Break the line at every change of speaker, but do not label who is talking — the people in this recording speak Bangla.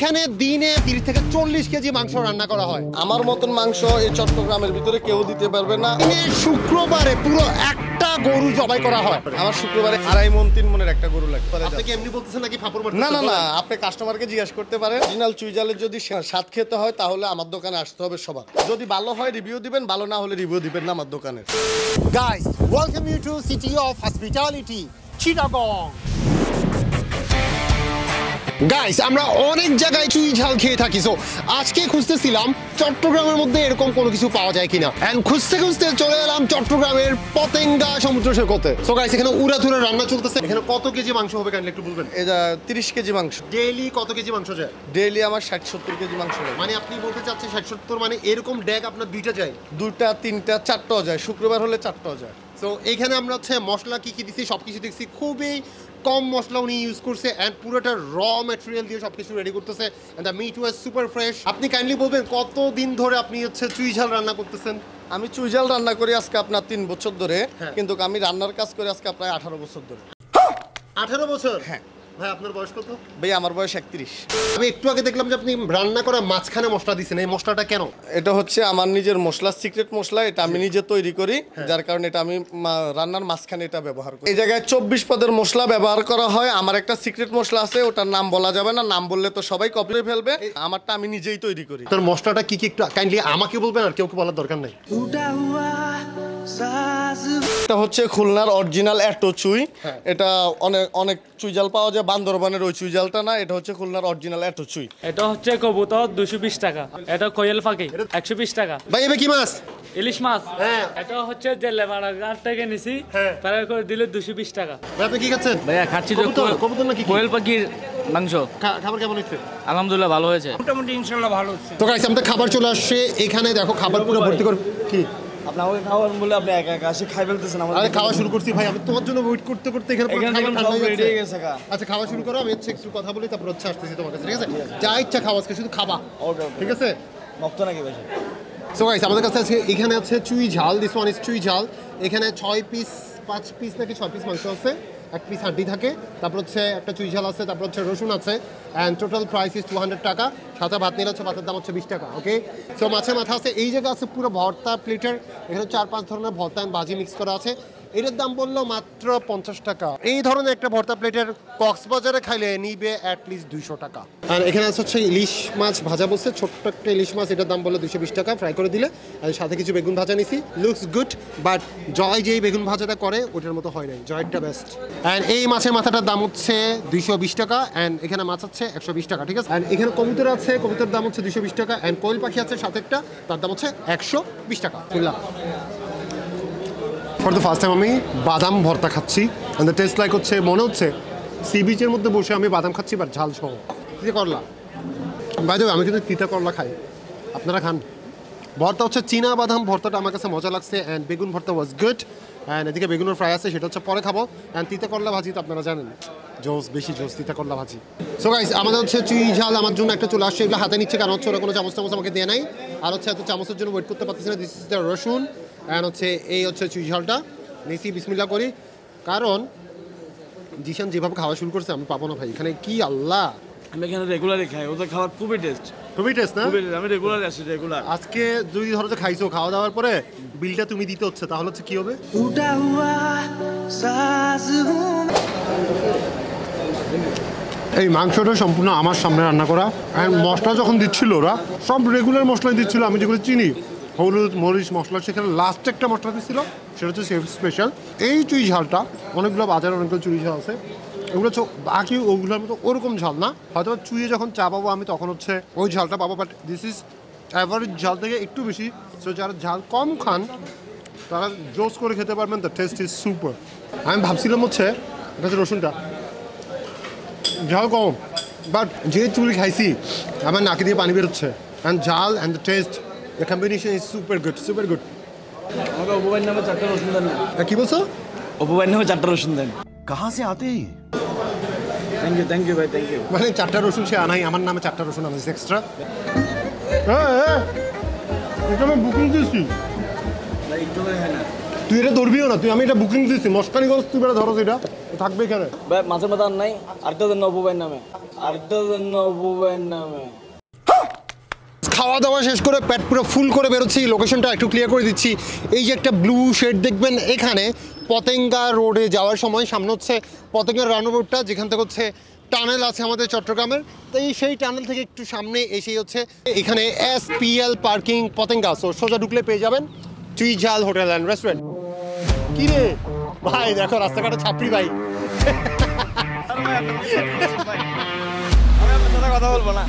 এখানে দিনে 30 থেকে 40 কেজি মাংস রান্না করা হয়।
আমার মতন মাংস এই চট্টগ্রামের ভিতরে কেউ দিতে পারবে না।
শুক্রবারে পুরো একটা গরু জবাই করা হয়।
আমার শুক্রবারে 2.5 মণ 3 মণের একটা গরু লাগে।
আপনি কি এমনি বলতেছেন নাকি ফাপড় মারতেছেন?
না না না, আপনি কাস্টমারকে জিজ্ঞাসা করতে পারেন। অরিজিনাল চুইঝালের যদি স্বাদ খেতে হয় তাহলে আমার দোকানে আসতে হবে সবার। যদি ভালো হয় রিভিউ দিবেন, ভালো না হলে রিভিউ দিবেন না আমার দোকানে।
Guys, welcome you to city of hospitality Chittagong. Guys, আমরা অনেক জায়গায় চুই ঝাল খেয়ে থাকি। সো আজকে খুঁজতেছিলাম চট্টগ্রামের মধ্যে এরকম কোনো কিছু পাওয়া যায় কিনা। এন্ড খুঁজতে খুঁজতে চলে এলাম চট্টগ্রামের পতেঙ্গা সমুদ্র সৈকতে। সো গাইস, এখানে উড়াধুরা রান্না চলতেছে। এখানে কত কেজি মাংস হবে কাইন্ডলি একটু বলবেন?
এটা 30 কেজি মাংস।
ডেইলি কত কেজি মাংস যায়?
ডেইলি আমার 60-70 কেজি মাংস লাগে।
মানে আপনি বলতে চাচ্ছেন 60-70, মানে এরকম ড্যাগ আপনার দুইটা যায়?
2টা 3টা 4টাও যায়, শুক্রবার হলে 4টাও যায়।
সো এইখানে আমরা হচ্ছে মশলা কি কি দিচ্ছি সব কিছু দেখছি। খুবই কম মশলা উনি ইউজ করছে অ্যান্ড পুরোটা র ম্যাটেরিয়াল দিয়ে সব কিছু রেডি করতেছে। And the meat was super fresh. আপনি কাইন্ডলি বলবেন কত দিন ধরে আপনি হচ্ছে চুই ঝাল রান্না করতেছেন?
আমি চুইঝাল রান্না করি আজকে আপনার 3 বছর ধরে,
হ্যাঁ।
কিন্তু আমি রান্নার কাজ করি আজকে প্রায় 18 বছর ধরে।
18 বছর?
হ্যাঁ।
ভাই আপনার বয়স কত?
ভাই আমার বয়স 31।
আমি একটু আগে দেখলাম যে আপনি রান্না করা মাঝখানে মশলা দিচ্ছেন, এই মশলাটা কেন?
এটা হচ্ছে আমার নিজের মশলা, সিক্রেট মশলা। এটা আমি নিজে তৈরি করি, যার কারণে এটা আমি রান্নার মাঝখানে এটা ব্যবহার করি। এই জায়গায় 24 পদের মশলা ব্যবহার করা হয়। আমার একটা সিক্রেট মশলা আছে, ওটার নাম বলা যাবে না, নাম বললে তো সবাই কপি করে ফেলবে। আমারটা আমি নিজেই তৈরি করি।
তার মশলাটা কি কি একটু কাইন্ডলি আমাকে বলবেন, আর কেউ বলার দরকার নেই।
এটা হচ্ছে খুলনার অরিজিনাল এটো চুই। এটা অনেক চুইজাল পাওয়া যায়, বান্দরবানের ওই চুইজালটা না, এটা হচ্ছে খুলনার অরিজিনাল এটো চুই।
এটা হচ্ছে কবুতর 220 টাকা, এটা কোয়েল পাখি 120 টাকা।
ভাই এবার কি মাছ?
ইলিশ মাছ।
হ্যাঁ।
এটা হচ্ছে যে লেবারা গাছ থেকে নিছি,
হ্যাঁ।
তারা করে দিলে 220 টাকা।
ভাই আপনি কি খাচ্ছেন?
ভাইয়া খাচ্ছি তো
কবুতর নাকি
কোয়েল পাখির মাংস।
খাবার কেমন হচ্ছে?
আলহামদুলিল্লাহ ভালো হয়েছে।
মোটামুটি ইনশাআল্লাহ ভালো হচ্ছে।
তো গাইস, আমাদের খাবার চলে আসছে। এখানে দেখো খাবার পুরো ভর্তি করে। কি
আপনাকে খাওয়ান বলে আপনি একা একা আসে খাই ফেলতেছেন আমাদের।
আরে খাওয়া শুরু করছি ভাই, আমি তোমার জন্য ওয়েট করতে করতে এখানে পুরো
এখানে
খাবার
দেখুন
ঠান্ডা
সব
হয়ে
রেডি হয়ে
যাচ্ছে।
গেছে কা।
আচ্ছা খাওয়া শুরু করো, আমি হচ্ছে একটু কথা বলি, তারপর হচ্ছে আসতেছি তোমার কাছে, ঠিক আছে? যা ইচ্ছা খাওয়া, আজকে শুধু খাবা,
ওকে ওকে।
ঠিক আছে?
মক্ত নাকি ভাই?
সো গাইস, আমাদের কাছে আছে এখানে আছে চুই ঝাল। দিস ওয়ান ইজ চুই ঝাল। এখানে 6 পিস 5 পিস নাকি 6 পিস মাংস আছে, 1 পিস হাড্ডি থাকে, তারপর হচ্ছে একটা চুই ঝাল আছে, তারপর হচ্ছে রসুন আছে। অ্যান্ড টোটাল প্রাইস ইজ 200 টাকা। সাথে ভাত নিলে হচ্ছে ভাতের দাম হচ্ছে 20 টাকা। ওকে, সো মাছের মাথা আছে। এই জায়গা আছে পুরো ভর্তা প্লেটার। এখানে 4-5 ধরনের ভর্তা আর ভাজি মিক্স করা আছে। এটার দাম বললো মাত্র 50 টাকা। এই ধরনের একটা ভর্তা প্লেটের কক্সবাজারে খাইলে নিবে অ্যাটলিস্ট 200 টাকা। আর এখানে আছে হচ্ছে ইলিশ মাছ ভাজা বলছে, ছোট্ট একটা ইলিশ মাছ, এটার দাম বললো 220 টাকা ফ্রাই করে দিলে। আর সাথে কিছু বেগুন ভাজা নিছি। লুকস গুড, বাট জয় যেই বেগুন ভাজাটা করে ওটার মতো হয় নাই, জয়েরটা বেস্ট। অ্যান্ড এই মাছের মাথাটার দাম হচ্ছে 220 টাকা। অ্যান্ড এখানে মাছ হচ্ছে 120 টাকা, ঠিক আছে? অ্যান্ড এখানে কবুতর আছে, কবুতর দাম হচ্ছে 220 টাকা। অ্যান্ড কোয়েল পাখি আছে সাথে একটা, তার দাম হচ্ছে 120 টাকা। বুঝলাম। ফর দ্য ফার্স্ট টাইম আমি বাদাম ভর্তা খাচ্ছি। অ্যান্ড দ্য টেস্ট লাইক হচ্ছে, মনে হচ্ছে সি বিচের মধ্যে বসে আমি বাদাম খাচ্ছি, বাট ঝাল সহ। তিতা করলা, বাই দ্য ওয়ে আমি কিন্তু তিতা করলা খাই, আপনারা খান? ভর্তা হচ্ছে চীনা বাদাম ভর্তাটা আমার কাছে মজা লাগছে। অ্যান্ড বেগুন ভর্তা ওয়াজ গুড। অ্যান্ড এদিকে বেগুনের ফ্রাই আছে, সেটা হচ্ছে পরে খাবো। অ্যান্ড তিতা করলা ভাজি তো আপনারা জানেন, জোস, বেশি জোস তিতা করলা ভাজি। সো গাইস, আমাদের হচ্ছে চুই ঝাল আমার জন্য একটা চলে আসছে। এগুলো হাতে নিচ্ছে কারণ হচ্ছে ওরা কোনো চামচ টামচ আমাকে দেয় নাই। আর হচ্ছে এত চামচের জন্য ওয়েট করতে পারতেছি না। দিস ইজ দ্য রসুন। অ্যান্ড হচ্ছে এই হচ্ছে চুই ঝালটা নিছি, বিসমিল্লাহ করি। কারণ জিশান যেভাবে খাওয়া শুরু করছে আমি পাবো না ভাই এখানে। কি আল্লাহ,
আমি এখানে রেগুলারই খাই, ওদের খাবার খুবই টেস্ট।
খুবই টেস্ট না?
আমি রেগুলার আসি, রেগুলার।
আজকে যদি ধরো যে খাইছো, খাওয়া দাওয়ার পরে বিলটা তুমি দিতে হচ্ছে, তাহলে হচ্ছে কি হবে? এই মাংসটা সম্পূর্ণ আমার সামনে রান্না করা। অ্যান্ড মশলা যখন দিচ্ছিল ওরা সব রেগুলার মশলাই দিচ্ছিল, আমি যেগুলো চিনি, হলুদ মরিচ মশলা, সেখানে লাস্ট একটা মশলা দিচ্ছিল, সেটা হচ্ছে শেফ স্পেশাল। এই চুই ঝালটা অনেকগুলো বাজারে অনেকগুলো চুই ঝাল আছে, এগুলো হচ্ছে বাকি ওগুলোর মতো ওরকম ঝাল না। হয়তো চুইয়ে যখন চা পাবো আমি তখন হচ্ছে ওই ঝালটা পাবো, বাট দিস ইজ অ্যাভারেজ ঝাল থেকে একটু বেশি। সো যারা ঝাল কম খান তারা জোস করে খেতে পারবেন। The test is super. আমি ভাবছিলাম হচ্ছে এটা হচ্ছে রসুনটা ঝাল কম, বাট যে চুলি খাইছি আমার নাকি দিয়ে পানি বেরোচ্ছে। অ্যান্ড ঝাল and the test, the combination is super good, super good.
আমাকে অপুবাইয়ের নামে 4টা রসুন দেন না।
কি বলছো?
অপুবাইয়ের নামে 4টা রসুন দেন।
कहाँ से आते हैं?
থ্যাংক ইউ ভাই, থ্যাংক ইউ।
মানে 4টা রসুন সে আনাই, আমার নামে 4টা রসুন আনাইছে এক্সট্রা। এটা আমি বুকিং দিয়েছি,
ভাই একটু হয় না।
তুই এটা ধরবিও না, তুই আমি এটা বুকিং দিয়েছি। মস্কানিগঞ্জ তুই বেড়া ধরো, এটা থাকবে এখানে।
ভাই মাছের মাথা আর নাই, আরেকটা দেন অপু ভাইয়ের নামে, আরেকটা দেন অপু ভাইয়ের নামে।
খাওয়া দাওয়া শেষ করে পেট পুরো ফুল করে বেরোচ্ছি। লোকেশনটা একটু ক্লিয়ার করে দিচ্ছি। এই যে একটা ব্লু শেড দেখবেন এখানে, পতেঙ্গা রোডে যাওয়ার সময় সামনে হচ্ছে পতেঙ্গা রাউন্ডাবোর্ডটা, যেখান থেকে হচ্ছে টানেল আছে আমাদের চট্টগ্রামের। তো সেই টানেল থেকে একটু সামনে এসেই হচ্ছে এখানে SPL পার্কিং পতেঙ্গা। সো সোজা ঢুকলে পেয়ে যাবেন চুই ঝাল হোটেল অ্যান্ড রেস্টুরেন্ট। কি রে ভাই, দেখো রাস্তাঘাটে ছাপড়ি ভাই।
কথা বলবো না।